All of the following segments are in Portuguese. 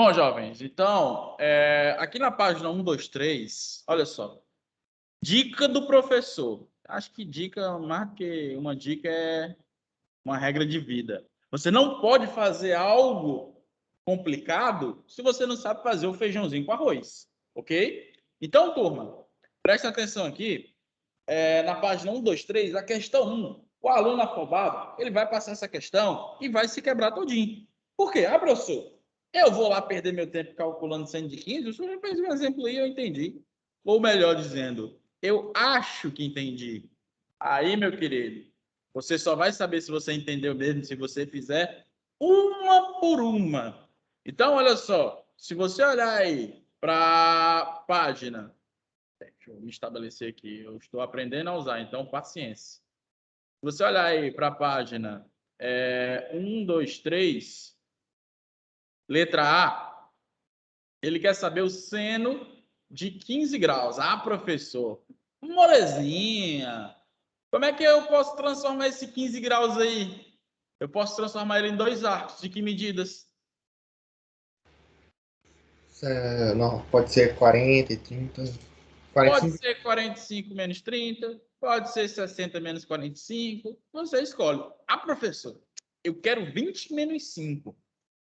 Bom, jovens, então, aqui na página 1, 2, 3, olha só. Dica do professor. Acho que dica, mais que uma dica, é uma regra de vida. Você não pode fazer algo complicado se você não sabe fazer o feijãozinho com arroz, ok? Então, turma, presta atenção aqui. Na página 1, 2, 3, a questão 1. O aluno afobado, ele vai passar essa questão e vai se quebrar todinho. Por quê? Professor, eu vou lá perder meu tempo calculando 100 de 15? O senhor já fez um exemplo aí, eu entendi. Ou melhor dizendo, eu acho que entendi. Aí, meu querido, você só vai saber se você entendeu mesmo se você fizer uma por uma. Então, olha só, se você olhar aí para a página, deixa eu me estabelecer aqui, eu estou aprendendo a usar, então paciência. Se você olhar aí para a página 1, 2, 3, letra A, ele quer saber o seno de 15 graus. Ah, professor, molezinha. Como é que eu posso transformar esse 15 graus aí? Eu posso transformar ele em dois arcos. De que medidas? Não, pode ser 40 e 30. Pode 45. ser 45 menos 30, pode ser 60 menos 45. Você escolhe. Ah, professor, eu quero 20 menos 5.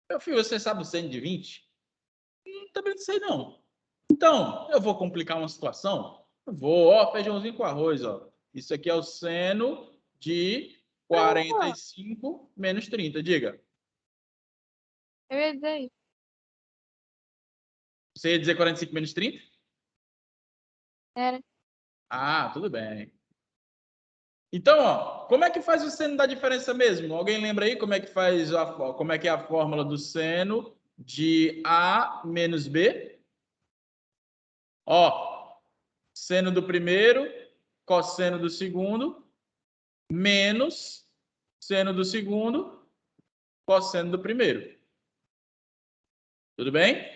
Meu filho, você sabe o seno de 20? Também não sei, não. Então, eu vou complicar uma situação? Eu vou, feijãozinho com arroz, ó. Isso aqui é o seno de 45 menos 30. Diga. Eu ia dizer isso. Você ia dizer 45 menos 30? Era. Ah, tudo bem. Então, ó, como é que faz o seno da diferença mesmo? Alguém lembra aí como é que faz como é que é a fórmula do seno de A menos B? Ó, seno do primeiro, cosseno do segundo, menos seno do segundo, cosseno do primeiro. Tudo bem?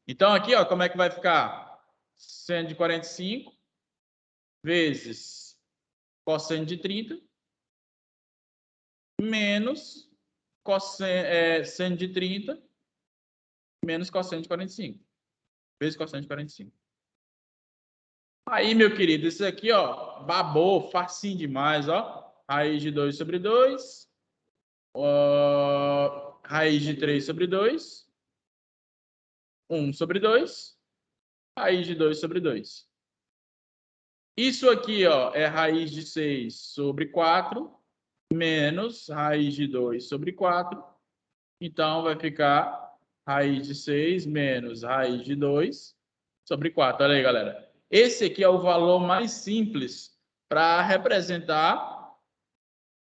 Então, aqui, ó, como é que vai ficar? Seno de 45 vezes cosseno de 30 menos seno de 30 menos cosseno de 45 vezes cosseno de 45. Aí, meu querido, isso aqui, ó, babou, facinho demais, ó. Raiz de 2 sobre 2, raiz de 3 sobre 2, 1 sobre 2, raiz de 2 sobre 2. Isso aqui, ó, é raiz de 6 sobre 4, menos raiz de 2 sobre 4. Então, vai ficar raiz de 6 menos raiz de 2 sobre 4. Olha aí, galera. Esse aqui é o valor mais simples para representar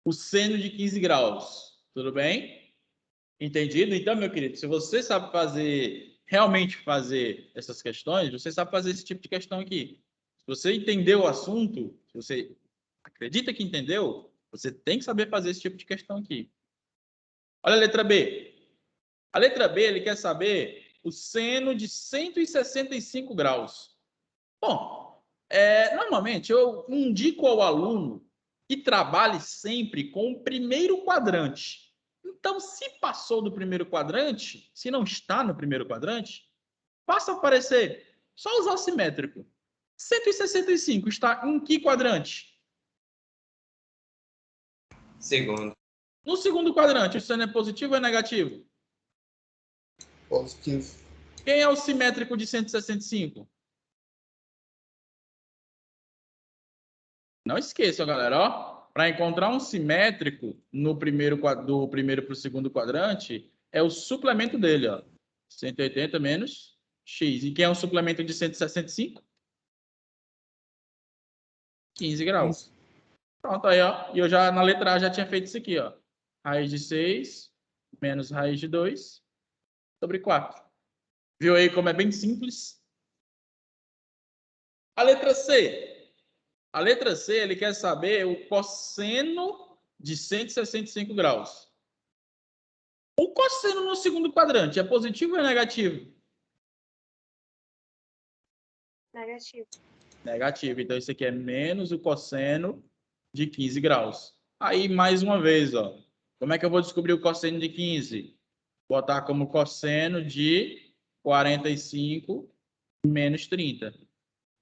o seno de 15 graus. Tudo bem? Entendido? Então, meu querido, se você sabe realmente fazer essas questões, você sabe fazer esse tipo de questão aqui. Se você entendeu o assunto, se você acredita que entendeu, você tem que saber fazer esse tipo de questão aqui. Olha a letra B. A letra B, ele quer saber o seno de 165 graus. Bom, normalmente eu indico ao aluno que trabalhe sempre com o primeiro quadrante. Então, se passou do primeiro quadrante, se não está no primeiro quadrante, faça aparecer. Só usar o simétrico. 165 está em que quadrante? Segundo. No segundo quadrante, o seno é positivo ou é negativo? Positivo. Quem é o simétrico de 165? Não esqueçam, galera, ó, para encontrar um simétrico do primeiro para o segundo quadrante, é o suplemento dele, ó. 180 menos x. E quem é o suplemento de 165? 15 graus. Pronto, aí, ó. E eu já, na letra A, já tinha feito isso aqui, ó. Raiz de 6 menos raiz de 2 sobre 4. Viu aí como é bem simples? A letra C. A letra C, ele quer saber o cosseno de 165 graus. O cosseno no segundo quadrante é positivo ou é negativo? Negativo. Negativo. Então, isso aqui é menos o cosseno de 15 graus. Aí, mais uma vez, ó. Como é que eu vou descobrir o cosseno de 15? Botar como cosseno de 45 menos 30.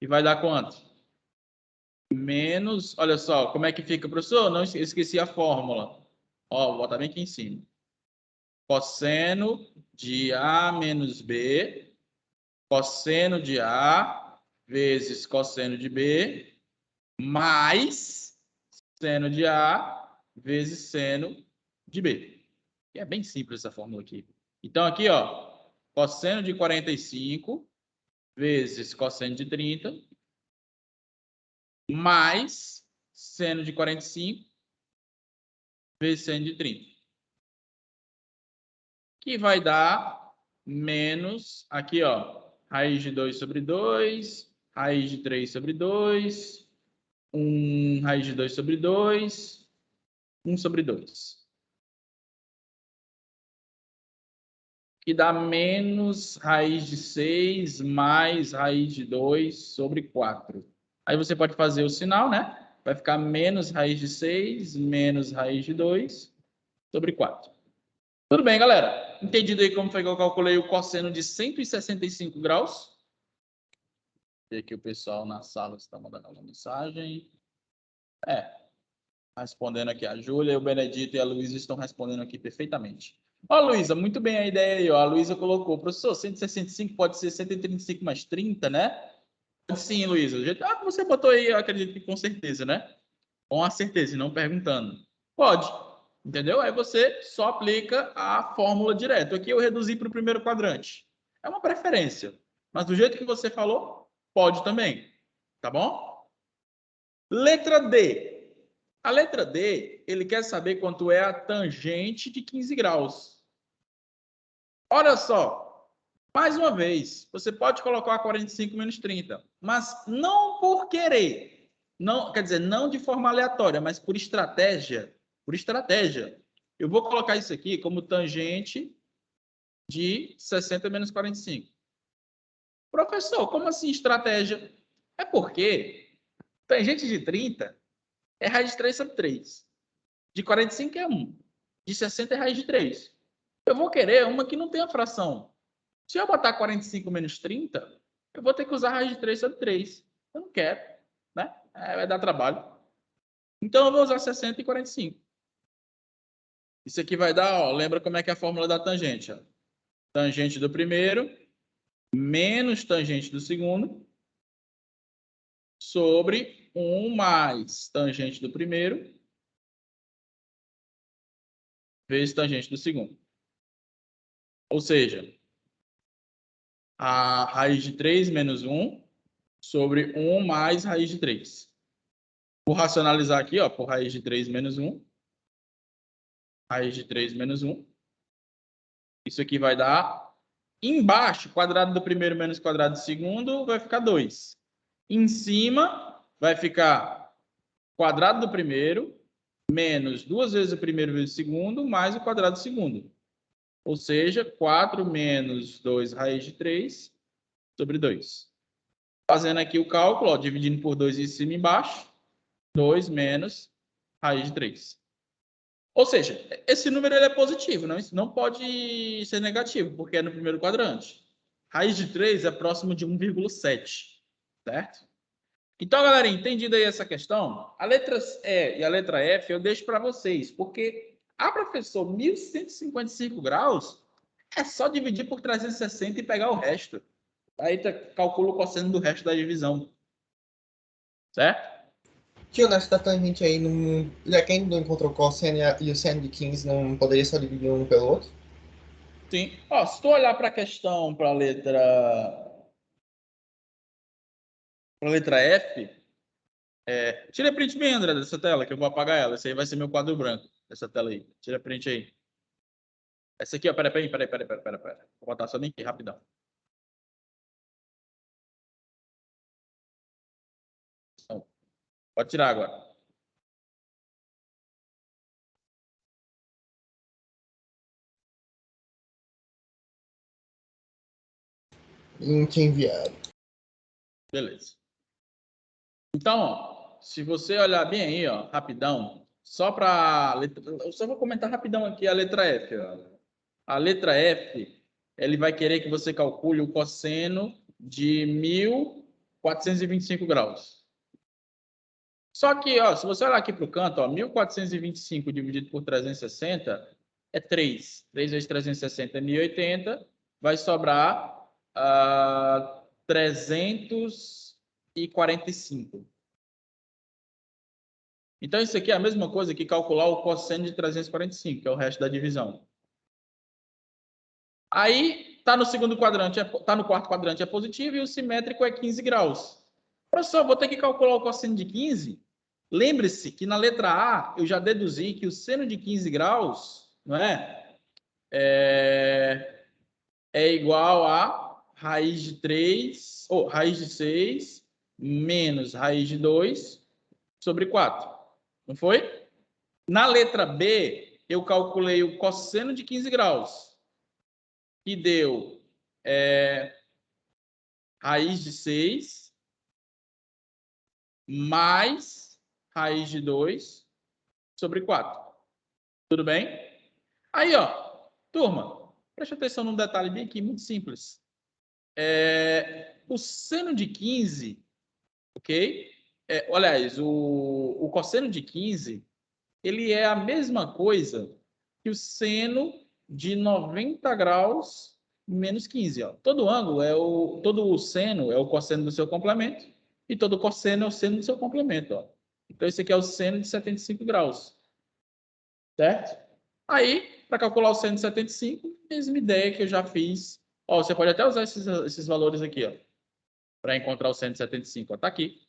E vai dar quanto? Menos, olha só, como é que fica, professor? Não esqueci a fórmula. Ó, vou botar bem aqui em cima. Cosseno de A menos B, cosseno de A vezes cosseno de B, mais seno de A vezes seno de B. E é bem simples essa fórmula aqui. Então, aqui, ó, cosseno de 45 vezes cosseno de 30, mais seno de 45 vezes seno de 30. Que vai dar menos, aqui, ó, raiz de 2 sobre 2, raiz de 3 sobre 2, 1 raiz de 2 sobre 2, 1 sobre 2. Que dá menos raiz de 6 mais raiz de 2 sobre 4. Aí você pode fazer o sinal, né? Vai ficar menos raiz de 6 menos raiz de 2 sobre 4. Tudo bem, galera? Entendido aí como foi que eu calculei o cosseno de 165 graus? E aqui o pessoal na sala está mandando uma mensagem. Respondendo aqui a Júlia, o Benedito e a Luísa estão respondendo aqui perfeitamente. Ó, Luísa, muito bem a ideia aí, ó. A Luísa colocou, professor, 165 pode ser 135 mais 30, né? Sim, Luísa. Do jeito que você botou aí, eu acredito que com certeza, né? Com a certeza, e não perguntando. Pode, entendeu? Aí você só aplica a fórmula direto. Aqui eu reduzi para o primeiro quadrante. É uma preferência. Mas do jeito que você falou, pode também. Tá bom? Letra D. A letra D, ele quer saber quanto é a tangente de 15 graus. Olha só, mais uma vez, você pode colocar 45 menos 30, mas não por querer. Não, quer dizer, não de forma aleatória, mas por estratégia. Por estratégia. Eu vou colocar isso aqui como tangente de 60 menos 45. Professor, como assim estratégia? É porque tangente de 30 é raiz de 3 sobre 3. De 45 é 1. De 60 é raiz de 3. Eu vou querer uma que não tenha fração. Se eu botar 45 menos 30, eu vou ter que usar raiz de 3 sobre 3. Eu não quero, né? Vai dar trabalho. Então, eu vou usar 60 e 45. Isso aqui vai dar, ó, lembra como é que é a fórmula da tangente? Ó. Tangente do primeiro menos tangente do segundo sobre 1 mais tangente do primeiro vezes tangente do segundo. Ou seja, a raiz de 3 menos 1 sobre 1 mais raiz de 3. Vou racionalizar aqui, ó, por raiz de 3 menos 1. Raiz de 3 menos 1. Isso aqui vai dar, embaixo, quadrado do primeiro menos quadrado do segundo, vai ficar 2. Em cima, vai ficar quadrado do primeiro menos 2 vezes o primeiro vezes o segundo, mais o quadrado do segundo. Ou seja, 4 menos 2 raiz de 3 sobre 2. Fazendo aqui o cálculo, ó, dividindo por 2 em cima e embaixo, 2 menos raiz de 3. Ou seja, esse número ele é positivo, não pode ser negativo, porque é no primeiro quadrante. Raiz de 3 é próximo de 1,7, certo? Então, galera, entendida aí essa questão, a letra E e a letra F eu deixo para vocês, porque a professor 1155 graus é só dividir por 360 e pegar o resto. Aí calcula o cosseno do resto da divisão. Certo? Tio, nessa tangente aí, não, já que ainda não encontrou o cosseno e o seno de 15, não poderia só dividir um pelo outro? Sim. Ó, se tu olhar para a questão, para a letra F, tira print bem, André, dessa tela, que eu vou apagar ela. Esse aí vai ser meu quadro branco, essa tela aí. Tira print aí. Essa aqui, ó, peraí. Vou botar só nem aqui, rapidão. Então, pode tirar agora. Link enviado. Beleza. Então, ó, se você olhar bem aí, ó, rapidão, eu só vou comentar rapidão aqui a letra F. Ó. A letra F, ele vai querer que você calcule o cosseno de 1.425 graus. Só que, ó, se você olhar aqui para o canto, ó, 1.425 dividido por 360 é 3. 3 vezes 360 é 1.080. Vai sobrar 345. Então, isso aqui é a mesma coisa que calcular o cosseno de 345, que é o resto da divisão. Aí, tá no segundo quadrante, tá no quarto quadrante é positivo e o simétrico é 15 graus. Professor, vou ter que calcular o cosseno de 15? Lembre-se que na letra A eu já deduzi que o seno de 15 graus, não é? É igual a raiz de 3, ou raiz de 6 menos raiz de 2 sobre 4. Não foi? Na letra B, eu calculei o cosseno de 15 graus, que deu raiz de 6 mais raiz de 2 sobre 4. Tudo bem? Aí, ó, turma, preste atenção num detalhe bem aqui, muito simples. O seno de 15, ok? Aliás, o cosseno de 15, ele é a mesma coisa que o seno de 90 graus menos 15. Ó. Todo ângulo todo o seno é o cosseno do seu complemento e todo cosseno é o seno do seu complemento. Ó. Então, esse aqui é o seno de 75 graus. Certo? Aí, para calcular o seno de 75, mesma ideia que eu já fiz. Ó, você pode até usar esses valores aqui, ó, para encontrar o seno de 75. Está aqui.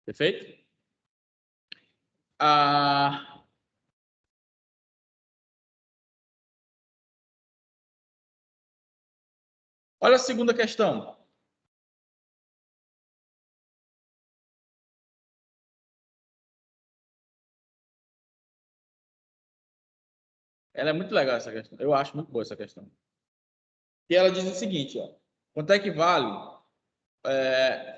Perfeito? Olha a segunda questão. Ela é muito legal, essa questão. Eu acho muito boa essa questão. E ela diz o seguinte, ó. Quanto é que vale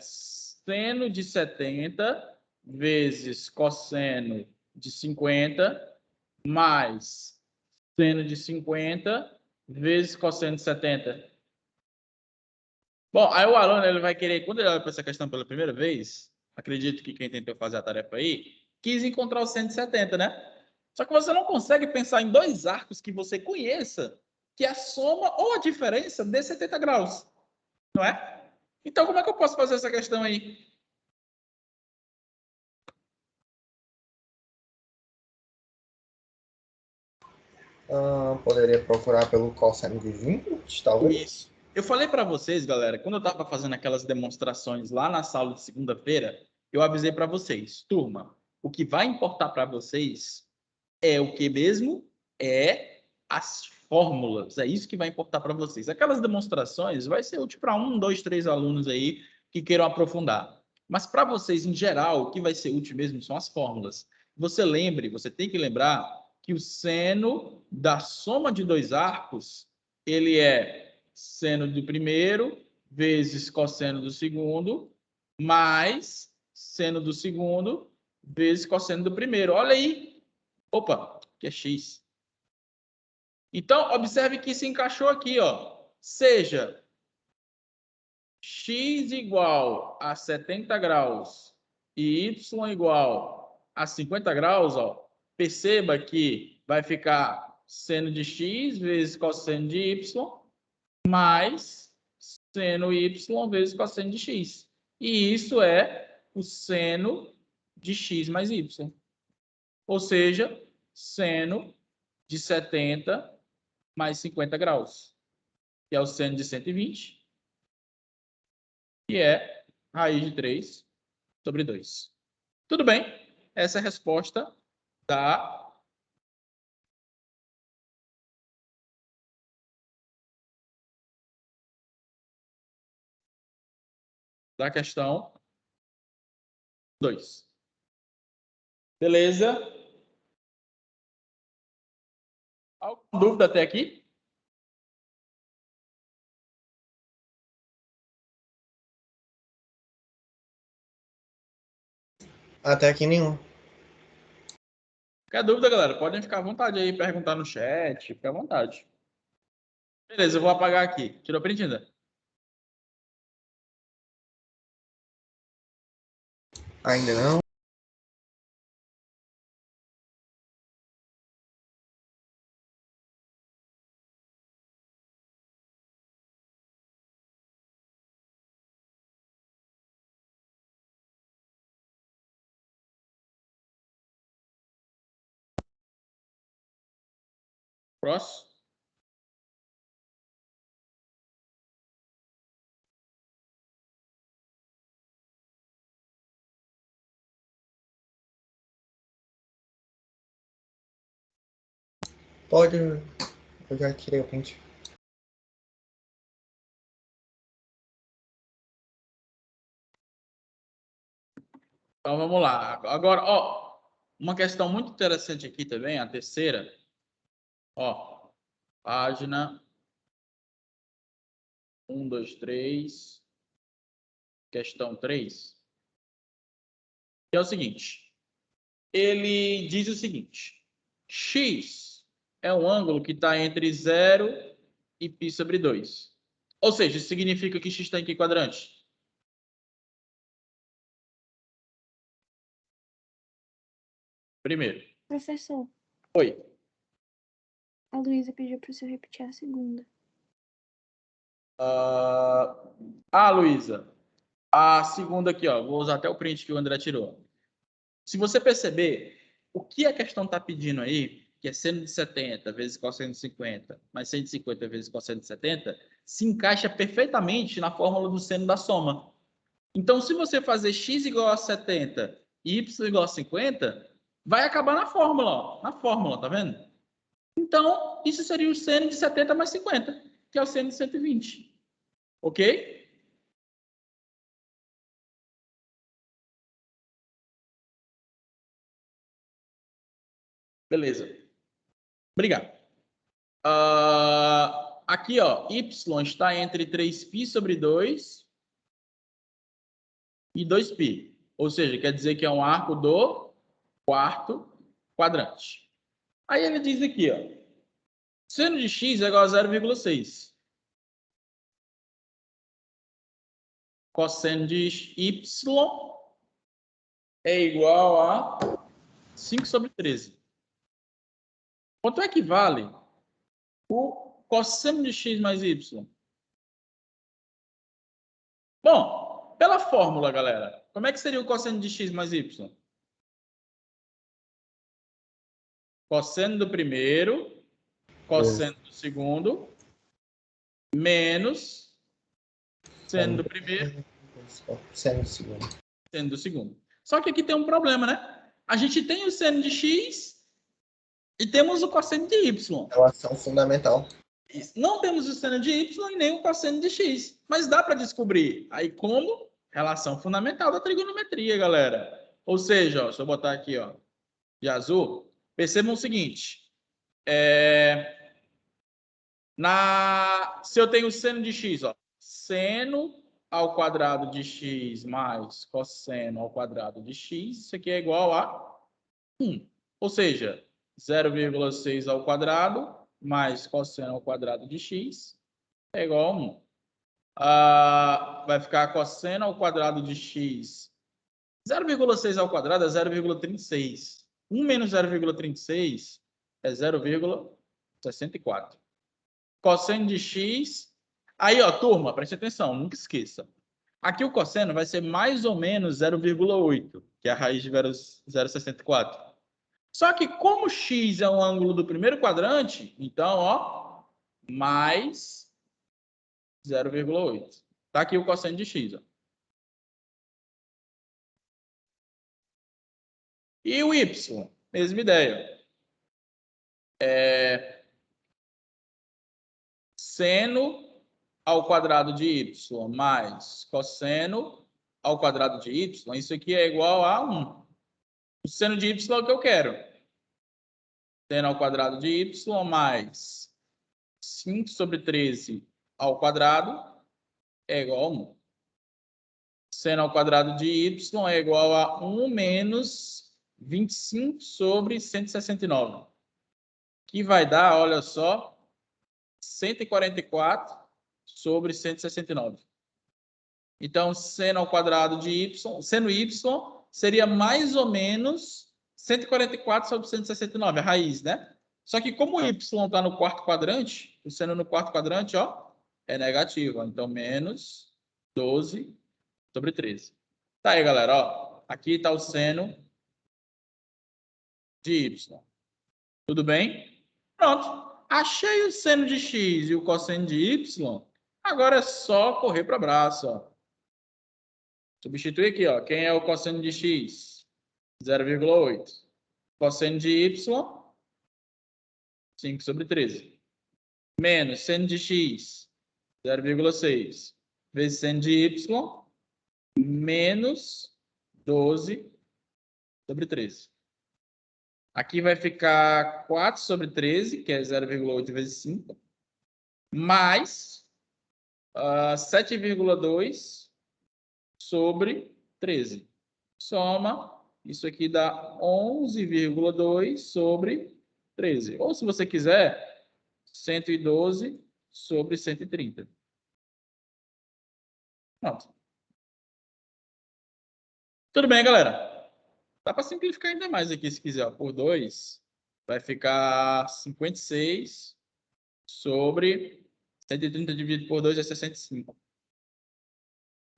seno de 70 vezes cosseno de 50 mais seno de 50 vezes cosseno de 70? Bom, aí o aluno ele vai querer, quando ele olha para essa questão pela primeira vez, acredito que quem tentou fazer a tarefa aí, quis encontrar o 170, né? Só que você não consegue pensar em dois arcos que você conheça, que é a soma ou a diferença de 70 graus, não é? Então, como é que eu posso fazer essa questão aí? Poderia procurar pelo cosseno de 20, talvez? Isso. Eu falei para vocês, galera, quando eu estava fazendo aquelas demonstrações lá na sala de segunda-feira, eu avisei para vocês, turma, o que vai importar para vocês é o que mesmo? É as fórmulas. É isso que vai importar para vocês. Aquelas demonstrações vai ser útil para 1, 2, 3 alunos aí que queiram aprofundar. Mas para vocês, em geral, o que vai ser útil mesmo são as fórmulas. Você tem que lembrar que o seno da soma de dois arcos, ele é seno do primeiro vezes cosseno do segundo, mais seno do segundo vezes cosseno do primeiro. Olha aí. Opa, que é x. Então, observe que se encaixou aqui, ó. Seja x igual a 70 graus e y igual a 50 graus, ó. Perceba que vai ficar seno de x vezes cosseno de y mais seno y vezes cosseno de x. E isso é o seno de x mais y. Ou seja, seno de 70 mais 50 graus, que é o seno de 120, que é raiz de 3 sobre 2. Tudo bem? Essa é a resposta da questão 2. Beleza? Alguma dúvida até aqui? Até aqui nenhum. Qualquer dúvida, galera, podem ficar à vontade aí, perguntar no chat, fica à vontade. Beleza, eu vou apagar aqui. Tirou print ainda? Ainda não. Próximo. Pode. Eu já tirei o print. Então vamos lá. Agora, ó, uma questão muito interessante aqui também, a terceira. Ó, página 1, 2, 3, questão 3. Que é o seguinte. Ele diz o seguinte. X é um ângulo que está entre 0 e π sobre 2. Ou seja, isso significa que x está em que quadrante? Primeiro. Professor, Oi. a Luísa pediu para o senhor repetir a segunda. Luísa. A segunda aqui, ó. Vou usar até o print que o André tirou. Se você perceber, o que a questão está pedindo aí, que é seno de 70 vezes cosseno de 50, mais 150 vezes cosseno de 70, se encaixa perfeitamente na fórmula do seno da soma. Então, se você fazer x igual a 70 e y igual a 50, vai acabar na fórmula, ó. Na fórmula, tá vendo? Então, isso seria o seno de 70 mais 50, que é o seno de 120. Ok? Beleza. Obrigado. Aqui, ó, y está entre 3π sobre 2 e 2π. Ou seja, quer dizer que é um arco do quarto quadrante. Aí ele diz aqui, ó, seno de x é igual a 0,6. Cosseno de y é igual a 5 sobre 13. Quanto é que vale o cosseno de x mais y? Bom, pela fórmula, galera, como é que seria o cosseno de x mais y? Cosseno do primeiro, cosseno do segundo, menos seno do primeiro, Seno do segundo. seno do segundo. Só que aqui tem um problema, né? A gente tem o seno de x e temos o cosseno de y. Relação fundamental. Não temos o seno de y e nem o cosseno de x. Mas dá para descobrir. Aí como? Relação fundamental da trigonometria, galera. Ou seja, ó, se eu botar aqui, ó, de azul, percebam o seguinte. Se eu tenho seno de x, ó, seno ao quadrado de x mais cosseno ao quadrado de x, isso aqui é igual a 1. Ou seja, 0,6 ao quadrado mais cosseno ao quadrado de x é igual a 1. Vai ficar cosseno ao quadrado de x. 0,6 ao quadrado é 0,36. 1 menos 0,36 é 0,64. Cosseno de x. Aí, ó, turma, preste atenção, nunca esqueça. Aqui o cosseno vai ser mais ou menos 0,8, que é a raiz de 0,64. Só que como x é um ângulo do primeiro quadrante, então, ó, mais 0,8. Tá aqui o cosseno de x, ó. E o y, mesma ideia. Seno ao quadrado de y mais cosseno ao quadrado de y, isso aqui é igual a 1. O seno de y é o que eu quero. Seno ao quadrado de y mais 5 sobre 13 ao quadrado é igual a 1. Seno ao quadrado de y é igual a 1 menos 25 sobre 169. Que vai dar, olha só, 144 sobre 169. Então, seno ao quadrado de y, seno y seria mais ou menos 144 sobre 169, a raiz, né? Só que como o y está no quarto quadrante, o seno no quarto quadrante, ó, é negativo. Então, menos 12 sobre 13. Tá aí, galera, ó. Aqui está o seno de y. Tudo bem? Pronto. Achei o seno de x e o cosseno de y. Agora é só correr para o braço, ó. Substituir aqui, ó. Quem é o cosseno de x? 0,8. Cosseno de y, 5 sobre 13. Menos seno de x, 0,6. Vezes seno de y, menos 12 sobre 13. Aqui vai ficar 4 sobre 13, que é 0,8 vezes 5. Mais 7,2 sobre 13. Soma, isso aqui dá 11,2 sobre 13. Ou, se você quiser, 112 sobre 130. Pronto. Tudo bem, galera? Dá para simplificar ainda mais aqui, se quiser. Ó. Por 2, vai ficar 56 sobre 130 dividido por 2 é 65.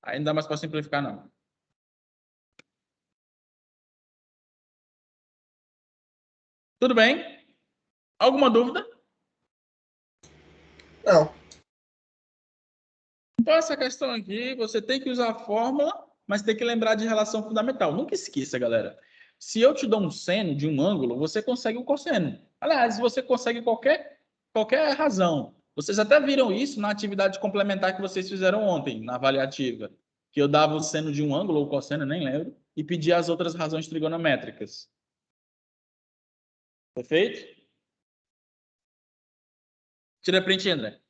Aí não dá mais para simplificar, não. Tudo bem? Alguma dúvida? Não. Então, essa questão aqui, você tem que usar a fórmula, mas tem que lembrar de relação fundamental. Nunca esqueça, galera. Se eu te dou um seno de um ângulo, você consegue o cosseno. Aliás, você consegue qualquer razão. Vocês até viram isso na atividade complementar que vocês fizeram ontem, na avaliativa. Que eu dava o seno de um ângulo, ou cosseno, nem lembro, e pedia as outras razões trigonométricas. Perfeito? Tira print, André.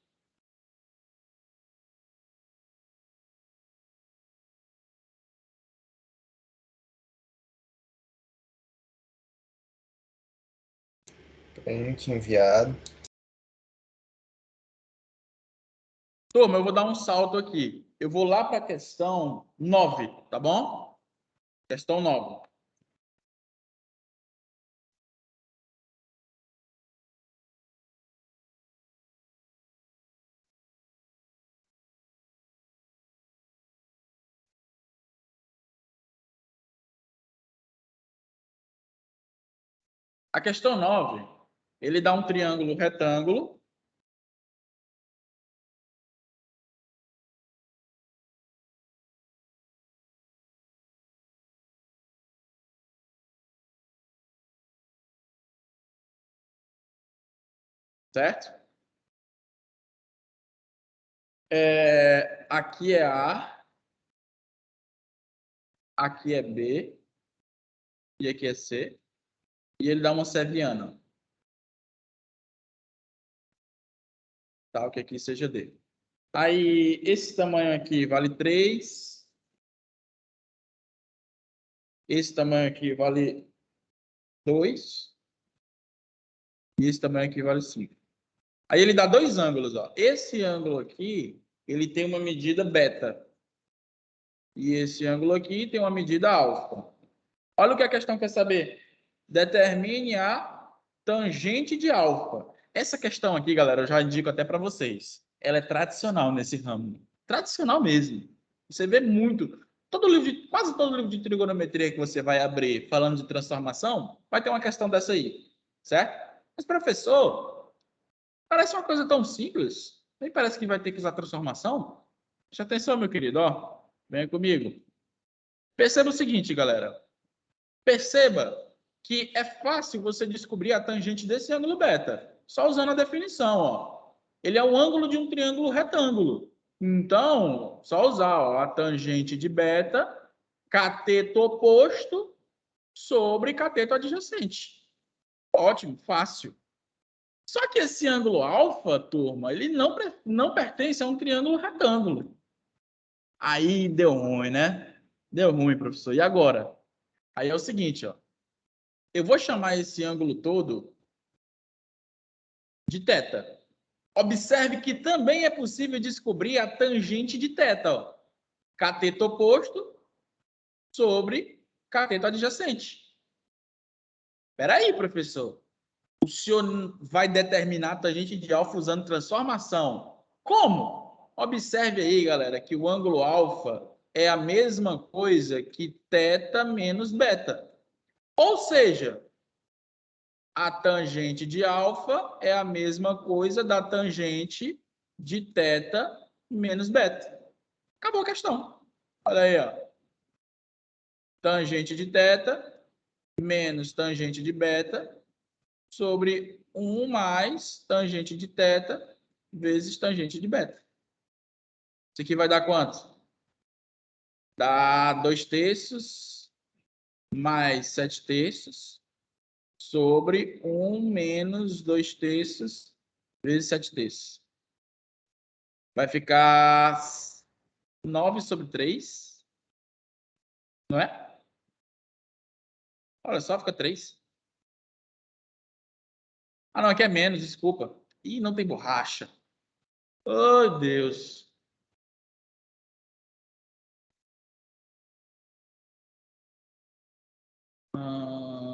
Print enviado. Turma, eu vou dar um salto aqui. Eu vou lá para a questão 9, tá bom? Questão 9. A questão 9, ele dá um triângulo retângulo. Certo? Aqui é A, aqui é B, e aqui é C. E ele dá uma seviana. Tal que aqui seja D. Aí, esse tamanho aqui vale 3. Esse tamanho aqui vale 2. E esse tamanho aqui vale 5. Aí ele dá dois ângulos. Ó. Esse ângulo aqui, ele tem uma medida beta. E esse ângulo aqui tem uma medida alfa. Olha o que a questão quer saber. Determine a tangente de alfa. Essa questão aqui, galera, eu já indico até para vocês. Ela é tradicional nesse ramo. Tradicional mesmo. Você vê muito. Quase todo livro de trigonometria que você vai abrir falando de transformação, vai ter uma questão dessa aí. Certo? Mas, professor, parece uma coisa tão simples. Nem parece que vai ter que usar transformação. Preste atenção, meu querido. Ó, venha comigo. Perceba o seguinte, galera. Perceba que é fácil você descobrir a tangente desse ângulo beta, só usando a definição. Ó. Ele é o ângulo de um triângulo retângulo. Então, só usar ó, a tangente de beta, cateto oposto sobre cateto adjacente. Ótimo, fácil. Só que esse ângulo alfa, turma, ele não pertence a um triângulo retângulo. Aí deu ruim, né? Deu ruim, professor. E agora? Aí é o seguinte, ó. eu vou chamar esse ângulo todo de θ. Observe que também é possível descobrir a tangente de θ. Ó. Cateto oposto sobre cateto adjacente. Espera aí, professor. O senhor vai determinar a tangente de alfa usando transformação. Como? Observe aí, galera, que o ângulo alfa é a mesma coisa que θ menos beta. Ou seja, a tangente de alfa é a mesma coisa da tangente de θ menos beta. Acabou a questão. Olha aí, ó. Tangente de θ menos tangente de beta sobre 1 mais tangente de θ vezes tangente de beta. Isso aqui vai dar quanto? Dá 2/3 mais 7/3 sobre 1 menos 2/3 vezes 7/3. Vai ficar 9/3, não é? Olha só, fica 3. Ah, não, aqui é menos, desculpa. Ih, não tem borracha. Oh, Deus.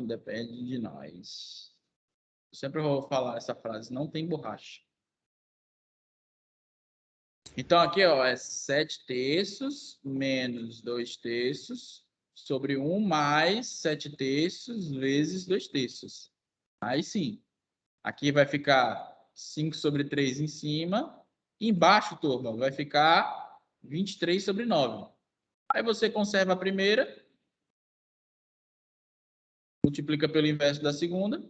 Depende de nós. Eu sempre vou falar essa frase, não tem borracha. Então, aqui, ó, é 7/3 menos 2/3 sobre 1 mais 7/3 vezes 2/3. Aí sim. Aqui vai ficar 5/3 em cima. Embaixo, turma, vai ficar 23/9. Aí você conserva a primeira. Multiplica pelo inverso da segunda.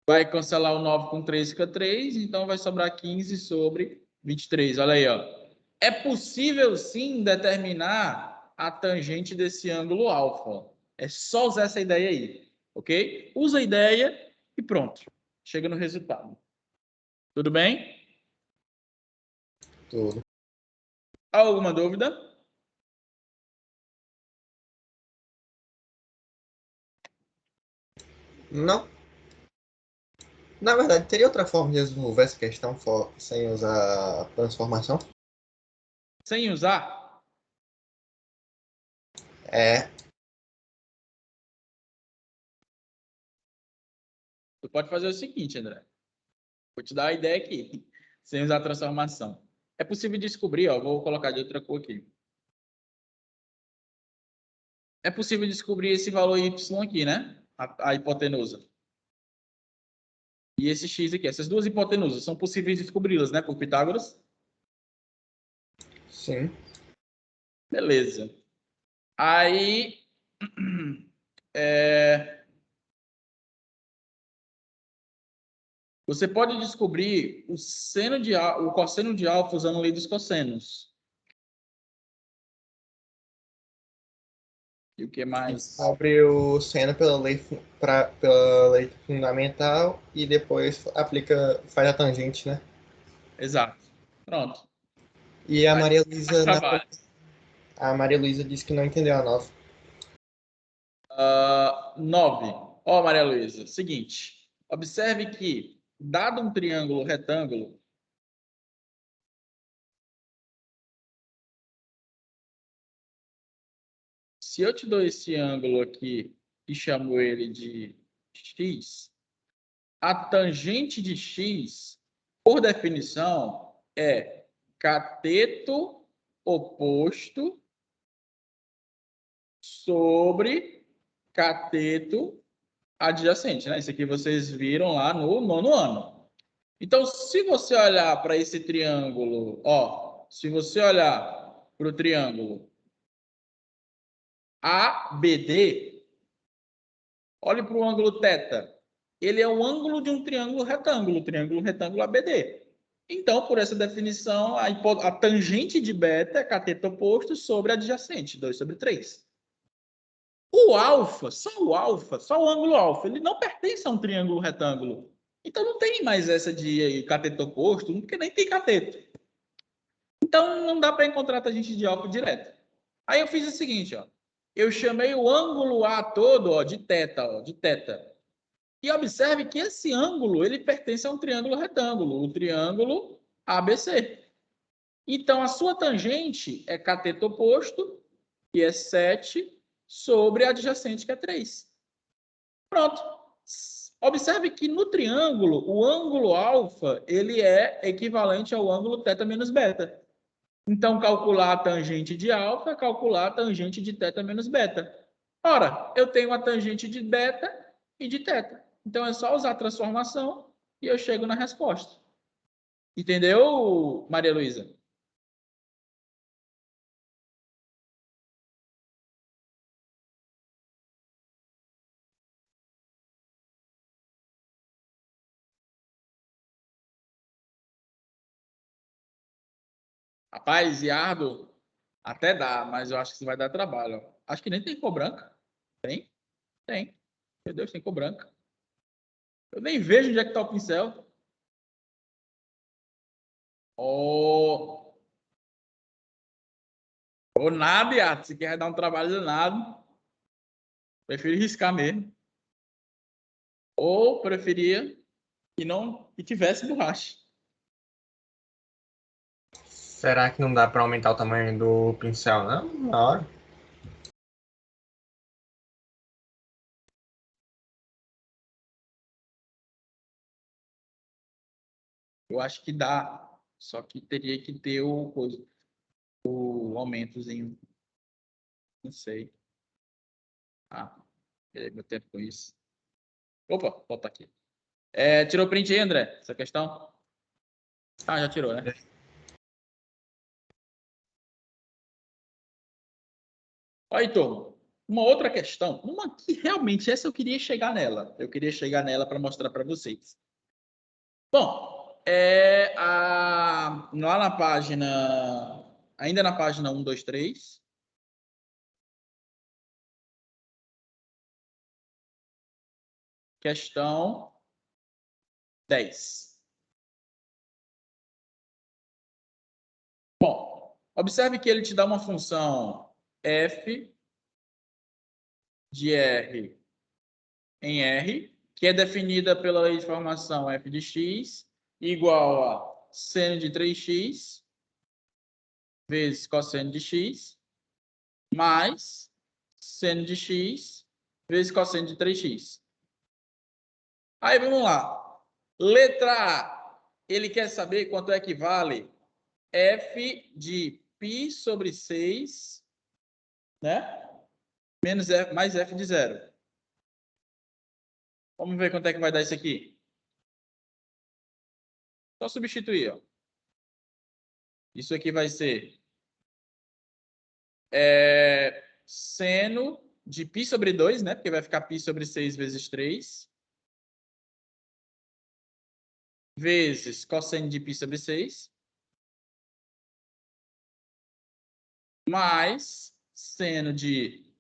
Vai cancelar o 9 com 3, fica 3. Então, vai sobrar 15/23. Olha aí, ó. É possível, sim, determinar a tangente desse ângulo alfa. É só usar essa ideia aí, ok? Usa a ideia e pronto. Chega no resultado. Tudo bem? Tudo. Alguma dúvida? Não. Na verdade, teria outra forma de resolver essa questão sem usar transformação? Sem usar? É. Tu pode fazer o seguinte, André. Vou te dar a ideia aqui. Sem usar transformação. É possível descobrir, ó, vou colocar de outra cor aqui. É possível descobrir esse valor y aqui, né? A hipotenusa. E esse x aqui. Essas duas hipotenusas são possíveis descobri-las, né? Por Pitágoras. Sim. Beleza. Aí... você pode descobrir o cosseno de alfa usando a lei dos cossenos. E o que mais? Abre o seno pela lei fundamental e depois faz a tangente, né? Exato. Pronto. E a Maria Mais Luísa trabalho. disse que não entendeu a 9. 9. Ó, Maria Luísa, seguinte. Observe que, dado um triângulo retângulo, se eu te dou esse ângulo aqui e chamo ele de x, a tangente de x, por definição, é cateto oposto sobre cateto adjacente, né? Isso aqui vocês viram lá no 9º ano. Então, se você olhar para esse triângulo, ó, se você olhar para o triângulo ABD, olhe para o ângulo θ. Ele é o ângulo de um triângulo retângulo ABD. Então, por essa definição, a tangente de beta é cateto oposto sobre adjacente, 2/3. O alfa, só o ângulo alfa, ele não pertence a um triângulo retângulo. Então, não tem mais essa de cateto oposto, porque nem tem cateto. Então, não dá para encontrar a tangente de alfa direto. Aí eu fiz o seguinte, ó. eu chamei o ângulo A todo, ó, de θ. E observe que esse ângulo, ele pertence a um triângulo retângulo, o triângulo ABC. Então, a sua tangente é cateto oposto, que é 7, sobre a adjacente, que é 3. Pronto. Observe que no triângulo, o ângulo alfa, ele é equivalente ao ângulo θ menos beta. Então, calcular a tangente de alfa é calcular a tangente de θ menos beta. Ora, eu tenho a tangente de beta e de θ. Então, é só usar a transformação e eu chego na resposta. Entendeu, Maria Luísa? Rapaz, Iardo, até dá, mas eu acho que isso vai dar trabalho. Ó. Acho que nem tem cor branca. Tem? Tem. Meu Deus, tem cor branca. Eu nem vejo onde é que está o pincel. Oh. Ou nada, Iardo. Se quer dar um trabalho danado, prefiro riscar mesmo. Ou preferia que tivesse borracha. Será que não dá para aumentar o tamanho do pincel, não? Na hora? Eu acho que dá. Só que teria que ter o aumentozinho. Não sei. Ah, perdi meu tempo com isso. Opa, volta aqui. Tirou print aí, André? Essa questão? Ah, já tirou, né? Olha, Heitor, uma outra questão, uma que realmente essa eu queria chegar nela. Eu queria chegar nela para mostrar para vocês. Bom, lá na página, ainda na página 1, 2, 3. Questão 10. Bom, observe que ele te dá uma função f de R em R, que é definida pela lei de formação f de x igual a seno de 3x vezes cosseno de x mais seno de x vezes cosseno de 3x. Aí, vamos lá. Letra A. Ele quer saber quanto é que vale f de π sobre 6, né? Menos f, mais f de 0. Vamos ver quanto é que vai dar isso aqui. Só substituir, ó. Isso aqui vai ser seno de π sobre 2, né? Porque vai ficar π sobre 6 vezes 3. Vezes cosseno de π sobre 6. Mais seno de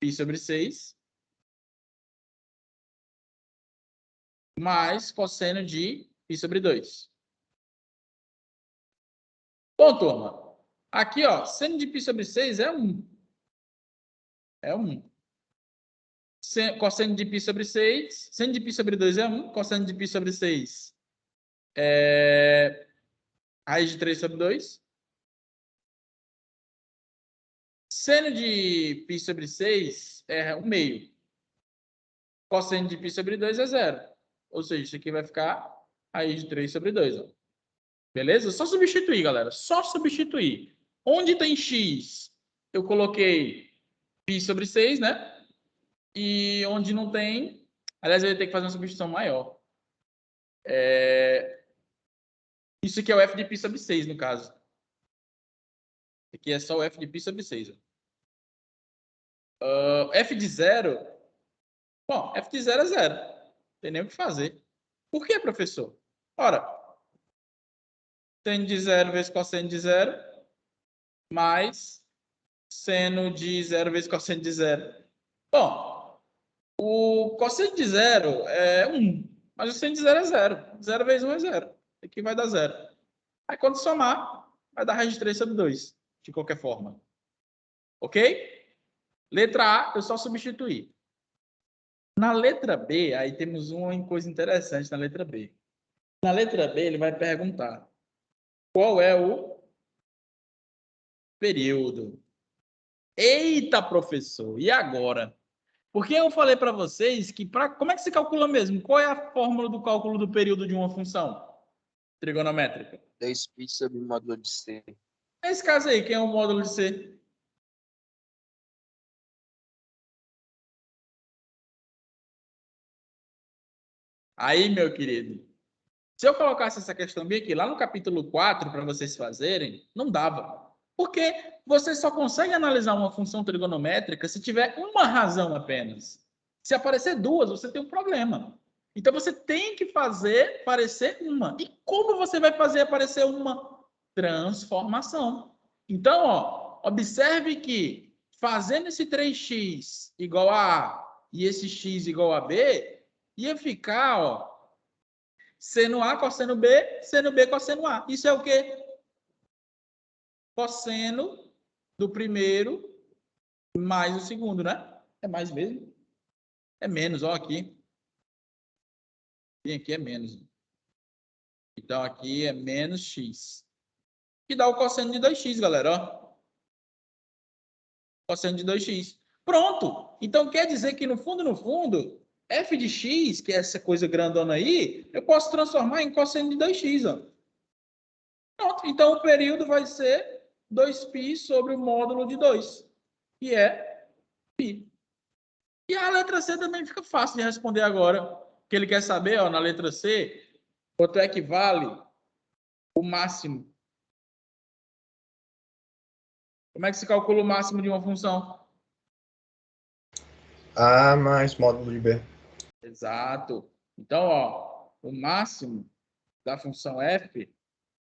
π sobre 6. Mais cosseno de π sobre 2. Bom, turma. Aqui, ó, seno de π sobre 6 é 1. É 1. Cosseno de π sobre 6. Seno de π sobre 2 é 1. Cosseno de π sobre 6 é raiz de 3 sobre 2. Seno de π sobre 6 é 1 meio. Cosseno de π sobre 2 é 0. Ou seja, isso aqui vai ficar raiz de 3 sobre 2. Ó. Beleza? Só substituir, galera. Só substituir. Onde tem x, eu coloquei π sobre 6, né? E onde não tem... Aliás, eu ia ter que fazer uma substituição maior. Isso aqui é o f de π sobre 6, no caso. Aqui é só o f de π sobre 6. F de 0... Bom, f de 0 é 0. Não tem nem o que fazer. Por que, professor? Ora, seno de 0 vezes cosseno de 0, mais seno de 0 vezes cosseno de 0. Bom, o cosseno de 0 é 1, mas o seno de 0 é 0. 0 vezes 1 é 0. Aqui vai dar 0. Aí, quando somar, vai dar raiz de 3 sobre 2, de qualquer forma. Ok? Letra A, eu só substituir. Na letra B, aí temos uma coisa interessante na letra B. Na letra B, ele vai perguntar qual é o período. Eita, professor, e agora? Porque eu falei para vocês que como é que se calcula mesmo? Qual é a fórmula do cálculo do período de uma função trigonométrica? 2π sobre o módulo de C. Nesse caso aí, quem é o módulo de C? Aí, meu querido, se eu colocasse essa questão bem aqui, lá no capítulo 4, para vocês fazerem, não dava. Porque você só consegue analisar uma função trigonométrica se tiver uma razão apenas. Se aparecer duas, você tem um problema. Então, você tem que fazer aparecer uma. E como você vai fazer aparecer uma? Transformação. Então, ó, observe que fazendo esse 3x igual a A e esse x igual a B, ia ficar, ó, seno A, cosseno B, seno B, cosseno A. Isso é o quê? Cosseno do primeiro mais o segundo, né? É mais mesmo? É menos, ó, aqui. E aqui é menos. Então, aqui é menos x. Que dá o cosseno de 2x, galera, ó. Cosseno de 2x. Pronto! Então, quer dizer que, no fundo, f de x, que é essa coisa grandona aí, eu posso transformar em cosseno de 2x, ó. Pronto. Então, o período vai ser 2π sobre o módulo de 2, que é π. E a letra C também fica fácil de responder agora. O que ele quer saber, ó, na letra C, quanto é que vale o máximo. Como é que se calcula o máximo de uma função? A mais módulo de B. Exato. Então, ó, o máximo da função f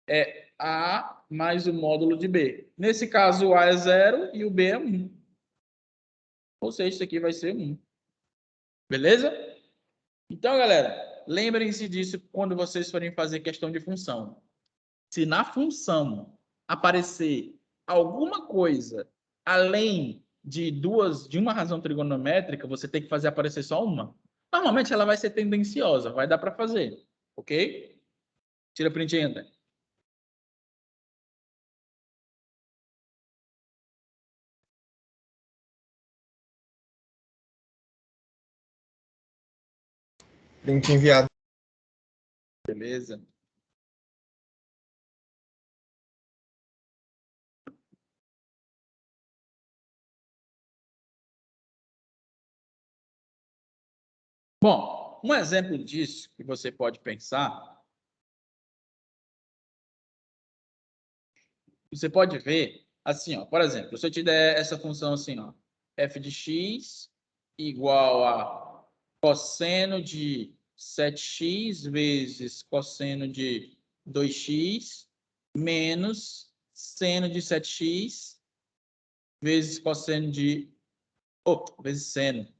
é A mais o módulo de B. Nesse caso, o A é 0 e o B é 1. Ou seja, isso aqui vai ser 1. Beleza? Então, galera, lembrem-se disso quando vocês forem fazer questão de função. Se na função aparecer alguma coisa além de uma razão trigonométrica, você tem que fazer aparecer só uma. Normalmente ela vai ser tendenciosa, vai dar para fazer, ok? Tira print aí, André. Link enviado. Beleza. Bom, um exemplo disso que você pode pensar, você pode ver assim, ó, por exemplo, se eu te der essa função assim, ó, f de x igual a cosseno de 7x vezes cosseno de 2x menos seno de 7x vezes cosseno de vezes seno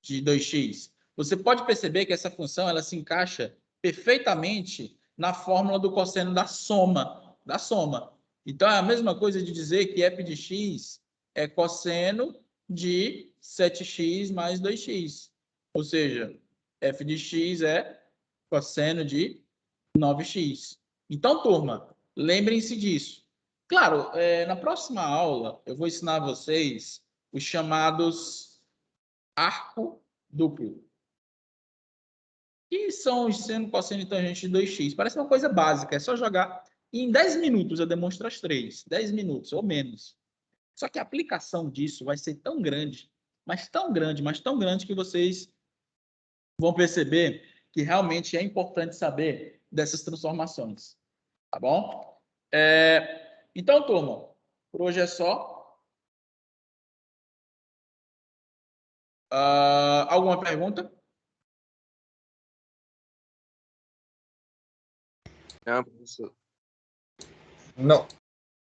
de 2x. Você pode perceber que essa função ela se encaixa perfeitamente na fórmula do cosseno da soma. Então, é a mesma coisa de dizer que f de x é cosseno de 7x mais 2x. Ou seja, f de x é cosseno de 9x. Então, turma, lembrem-se disso. Claro, na próxima aula, eu vou ensinar a vocês os chamados arco duplo. Que são os seno, cosseno e tangente de 2x. Parece uma coisa básica, é só jogar. E em 10 minutos eu demonstro as três. 10 minutos ou menos. Só que a aplicação disso vai ser tão grande, mas tão grande que vocês vão perceber que realmente é importante saber dessas transformações. Tá bom? Então, turma, por hoje é só. Alguma pergunta? Não, professor. Não.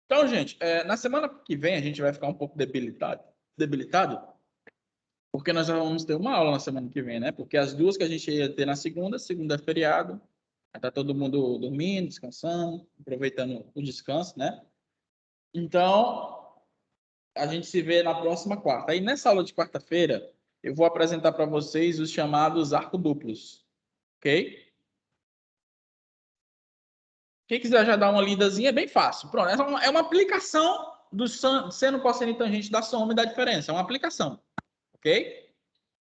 Então, gente, na semana que vem a gente vai ficar um pouco debilitado, porque nós já vamos ter uma aula na semana que vem, né? Porque as duas que a gente ia ter na segunda é feriado, vai tá todo mundo dormindo, descansando, aproveitando o descanso, né? Então, a gente se vê na próxima quarta. Aí nessa aula de quarta-feira, eu vou apresentar para vocês os chamados arco-duplos. Ok? Quem quiser já dar uma lidazinha, é bem fácil. Pronto, é uma aplicação do seno, cosseno e tangente da soma e da diferença. É uma aplicação. Ok?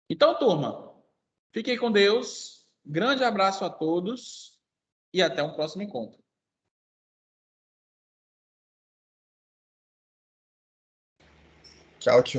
Então, turma, fiquem com Deus. Grande abraço a todos e até um próximo encontro. Tchau, tio.